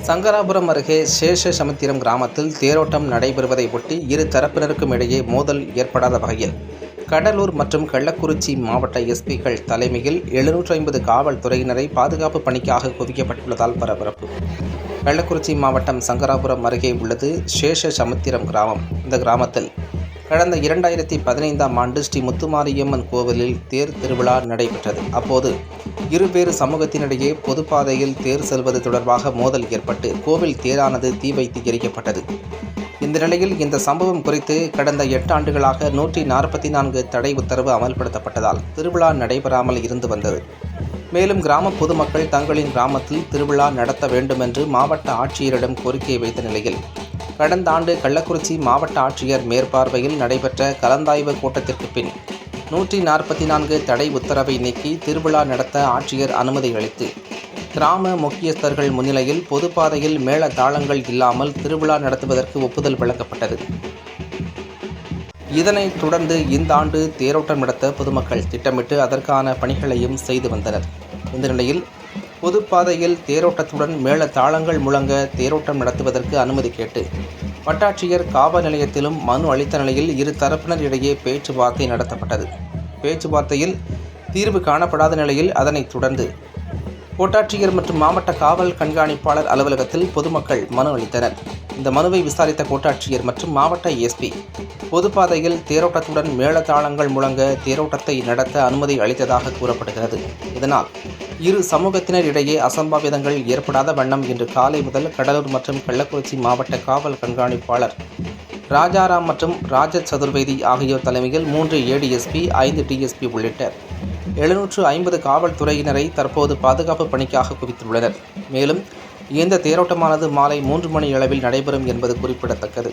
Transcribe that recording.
சங்கராபுரம் அருகே சேஷசமுத்திரம் கிராமத்தில் தேரோட்டம் நடைபெறுவதை ஒட்டி இரு தரப்பினருக்கும் இடையே மோதல் ஏற்படாத வகையில் கடலூர் மற்றும் கள்ளக்குறிச்சி மாவட்ட எஸ்பிக்கள் தலைமையில் 750 காவல்துறையினரை பாதுகாப்பு பணிக்காக குவிக்கப்பட்டுள்ளதால் பரபரப்பு. கள்ளக்குறிச்சி மாவட்டம் சங்கராபுரம் அருகே உள்ளது சேஷசமுத்திரம் கிராமம். இந்த கிராமத்தில் கடந்த 2015ஆம் ஆண்டு ஸ்ரீ முத்துமாரியம்மன் கோவிலில் தேர் திருவிழா நடைபெற்றது. அப்போது இருவேறு சமூகத்தினிடையே பொதுப்பாதையில் தேர் செல்வது தொடர்பாக மோதல் ஏற்பட்டு கோவில் தேரானது தீ வைத்து எரிக்கப்பட்டது. இந்த நிலையில் இந்த சம்பவம் குறித்து கடந்த 8 ஆண்டுகளாக 144 தடை உத்தரவு அமல்படுத்தப்பட்டதால் திருவிழா நடைபெறாமல் இருந்து வந்தது. மேலும் கிராம பொதுமக்கள் தங்களின் கிராமத்தில் திருவிழா நடத்த வேண்டும் என்று மாவட்ட ஆட்சியரிடம் கோரிக்கை வைத்த நிலையில் கடந்த ஆண்டு கள்ளக்குறிச்சி மாவட்ட ஆட்சியர் மேற்பார்வையில் நடைபெற்ற கலந்தாய்வு கூட்டத்திற்கு பின் 144 தடை உத்தரவை நீக்கி திருவிழா நடத்த ஆட்சியர் அனுமதி அளித்து கிராம முக்கியஸ்தர்கள் முன்னிலையில் பொதுப்பாதையில் மேள தாளங்கள் இல்லாமல் திருவிழா நடத்துவதற்கு ஒப்புதல் வழங்கப்பட்டது. இதனைத் தொடர்ந்து இந்த ஆண்டு தேரோட்டம் நடத்த பொதுமக்கள் திட்டமிட்டு அதற்கான பணிகளையும் செய்து வந்தனர். இந்த நிலையில் பொதுப்பாதையில் தேரோட்டத்துடன் மேள தாளங்கள் முழங்க தேரோட்டம் நடத்துவதற்கு அனுமதி கேட்டு வட்டாட்சியர் காவல் நிலையத்திலும் மனு அளித்த நிலையில் இரு தரப்பினர் இடையே பேச்சுவார்த்தை நடத்தப்பட்டது. பேச்சுவார்த்தையில் தீர்வு காணப்படாத நிலையில் அதனைத் தொடர்ந்து கோட்டாட்சியர் மற்றும் மாவட்ட காவல் கண்காணிப்பாளர் அலுவலகத்தில் பொதுமக்கள் மனு அளித்தனர். இந்த மனுவை விசாரித்த கோட்டாட்சியர் மற்றும் மாவட்ட எஸ்பி பொதுப்பாதையில் தேரோட்டத்துடன் மேளதாளங்கள் முழங்க தேரோட்டத்தை நடத்த அனுமதி அளித்ததாக கூறப்படுகிறது. இதனால் இரு சமூகத்தினர் இடையே அசம்பாவிதங்கள் ஏற்படாத வண்ணம் இன்று காலை முதல் கடலூர் மற்றும் கள்ளக்குறிச்சி மாவட்ட காவல் கண்காணிப்பாளர் ராஜாராம் மற்றும் ராஜ சதுர்வேதி ஆகியோர் தலைமையில் 3 ADSP 5 DSP உள்ளிட்ட 750 காவல்துறையினரை தற்போது பாதுகாப்பு பணிக்காக குவித்துள்ளனர். மேலும் இந்த தேரோட்டமானது மாலை 3 மணி அளவில் நடைபெறும் என்பது குறிப்பிடத்தக்கது.